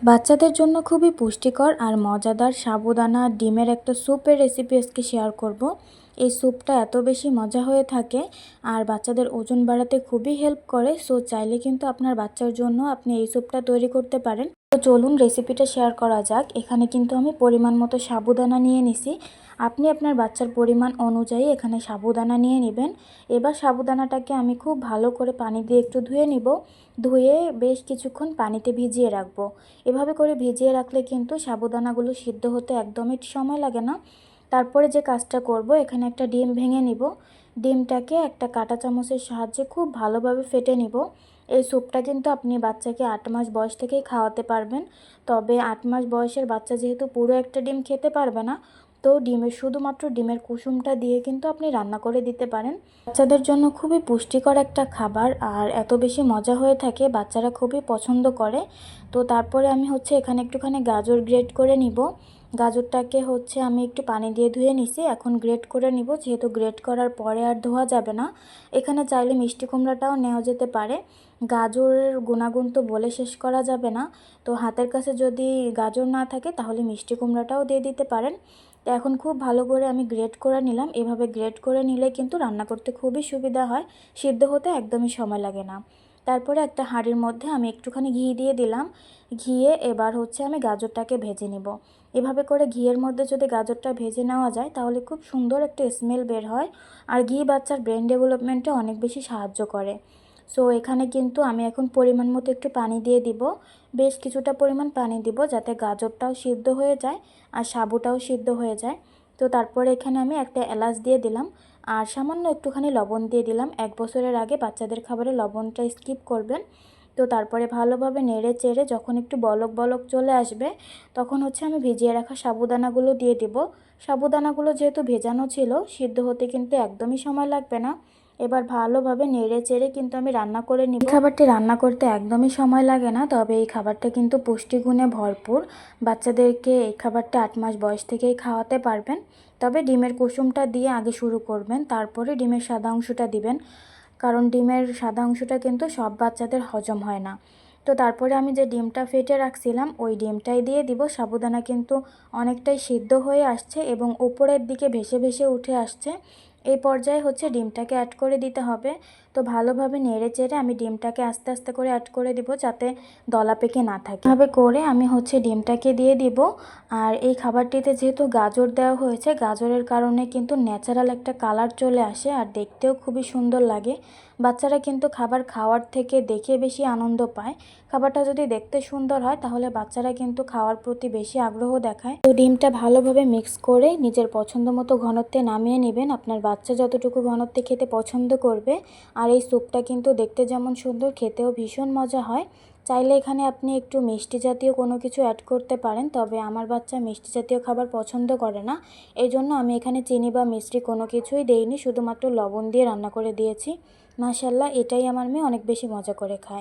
বাচ্চাদের জন্য খুবই পুষ্টিকর আর মজাদার সাবুদানা ডিমের একটা স্যুপের রেসিপি আজকে শেয়ার করব। এই স্যুপটা এত বেশি মজা হয়ে থাকে আর বাচ্চাদের ওজন বাড়াতে খুবই হেল্প করে। সো চাইলে কিন্তু আপনার বাচ্চার জন্য আপনি এই স্যুপটা তৈরি করতে পারেন। তো চলুন রেসিপিটা শেয়ার করা যাক। এখানে কিন্তু আমি পরিমাণ মতো সাবুদানা নিয়ে নিছি। আপনি আপনার বাচ্চার পরিমাণ অনুযায়ী এখানে সাবুদানা নিয়ে নেবেন। এবার সাবুদানাটাকে আমি খুব ভালো করে পানি দিয়ে একটু ধুয়ে নিব। ধুয়ে বেশ কিছুক্ষণ পানিতে ভিজিয়ে রাখবো। এভাবে করে ভিজিয়ে রাখলে কিন্তু সাবুদানাগুলো সিদ্ধ হতে একদমই সময় লাগে না। তারপরে যে কাজটা করব, এখানে একটা ডিম ভেঙে নিব। ডিমটাকে একটা কাঁটা চামচের সাহায্যে খুব ভালোভাবে ফেটে নিব। এই স্যুপটা কিন্তু আপনি বাচ্চাকে 8 মাস বয়স থেকেই খাওয়াতে পারবেন। তবে 8 মাস বয়সের বাচ্চা যেহেতু পুরো একটা ডিম খেতে পারবে না, তো শুধুমাত্র ডিমের কুসুমটা দিয়ে কিন্তু আপনি রান্না করে দিতে পারেন। বাচ্চাদের জন্য খুবই পুষ্টিকর একটা খাবার আর এত বেশি মজা হয়ে থাকে, বাচ্চারা খুবই পছন্দ করে। তো তারপরে আমি এখানে একটুখানি গাজর গ্রেট করে নিব। গাজরটাকে আমি একটু পানি দিয়ে ধুয়ে নিছি, এখন গ্রেট করে নিব, যেহেতু গ্রেট করার পরে আর ধোয়া যাবে না। এখানে চাইলে মিষ্টি কুমড়াটাও নেওয়া যেতে পারে। গাজরের গুণাগুণ তো বলে শেষ করা যাবে না। তো হাতের কাছে যদি গাজর না থাকে তাহলে মিষ্টি কুমড়াটাও দিয়ে দিতে পারেন। তো এখন খুব ভালো করে আমি গ্রেট করে নিলাম। এভাবে গ্রেট করে নিলে কিন্তু রান্না করতে খুবই সুবিধা হয়, সিদ্ধ হতে একদমই সময় লাগে না। তারপরে একটা হাঁড়ির মধ্যে আমি একটুখানি ঘি দিয়ে দিলাম। ঘিয়ে এবার আমি গাজরটাকে ভেজে নিব। এভাবে করে ঘিয়ের মধ্যে যদি গাজরটা ভেজে নেওয়া যায় তাহলে খুব সুন্দর একটা স্মেল বের হয়। আর ঘি বাচ্চার ব্রেন ডেভেলপমেন্টে অনেক বেশি সাহায্য করে। সো এখানে কিন্তু আমি এখন পরিমাণ মতো একটু পানি দিয়ে দিব। বেশ কিছুটা পরিমাণ পানি দিব যাতে গাজরটাও সিদ্ধ হয়ে যায় আর সাবুটাও সিদ্ধ হয়ে যায়। তো তারপরে এখানে আমি একটা এলাচ দিয়ে দিলাম আর সামান্য একটুখানি লবণ দিয়ে দিলাম। 1 বছরের আগে বাচ্চাদের খাবারে লবণটা স্কিপ করবেন। তো তারপরে ভালোভাবে নেড়ে চেড়ে যখন একটু বলক বলক চলে আসবে, তখন আমি ভিজিয়ে রাখা সাবুদানাগুলো দিয়ে দিব। সাবুদানাগুলো যেহেতু ভেজানো ছিল, সিদ্ধ হতে কিন্তু একদমই সময় লাগবে না। এবার ভালোভাবে নেড়ে চেড়ে কিন্তু আমি রান্না করে নিব। এই খাবারটি রান্না করতে একদমই সময় লাগে না, তবে এই খাবারটা কিন্তু পুষ্টিগুণে ভরপুর। বাচ্চাদেরকে এই খাবারটা 8 মাস বয়স থেকেই খাওয়াতে পারবেন। তবে ডিমের কুসুমটা দিয়ে আগে শুরু করবেন, তারপরে ডিমের সাদা অংশটা দিবেন, কারণ ডিমের সাদা অংশটা কিন্তু সব বাচ্চাদের হজম হয় না। তো তারপরে আমি যে ডিমটা ফেটে রাখছিলাম ওই ডিমটাই দিয়ে দিব। সাবুদানা কিন্তু অনেকটাই সিদ্ধ হয়ে আসছে এবং উপরের দিকে ভেসে ভেসে উঠে আসছে। এই পর্যায়ে ডিমটাকে অ্যাড করে দিতে হবে। তো ভালোভাবে নেড়ে চেড়ে আমি ডিমটাকে আস্তে আস্তে করে অ্যাড করে দিব যাতে দলা পেকে না থাকে। এভাবে করে আমি ডিমটাকে দিয়ে দিব। আর এই খাবারটিতে যেহেতু গাজর দেওয়া হয়েছে, গাজরের কারণে কিন্তু ন্যাচারাল একটা কালার চলে আসে আর দেখতেও খুবই সুন্দর লাগে। বাচ্চারা কিন্তু খাবার খাওয়ার থেকে দেখে বেশি আনন্দ পায়। খাবারটা যদি দেখতে সুন্দর হয় তাহলে বাচ্চারা কিন্তু খাওয়ার প্রতি বেশি আগ্রহ দেখায়। তো ডিমটা ভালোভাবে মিক্স করে নিজের পছন্দ মতো ঘনত্বে নামিয়ে নেবেন। আপনার বাচ্চা যতটুকু ঘনত্বে খেতে পছন্দ করবে। আর এই স্যুপটা কিন্তু দেখতে যেমন সুন্দর, খেতেও ভীষণ মজা হয়। চাইলে এখানে আপনি একটু মিষ্টি জাতীয় কোনো কিছু অ্যাড করতে পারেন, তবে আমার বাচ্চা মিষ্টি জাতীয় খাবার পছন্দ করে না। এই জন্য আমি এখানে চিনি বা মিষ্টি কোনো কিছুই দেইনি, শুধুমাত্র লবণ দিয়ে রান্না করে দিয়েছি। মাশাআল্লাহ, এটাই আমার মেয়ে অনেক বেশি মজা করে খায়।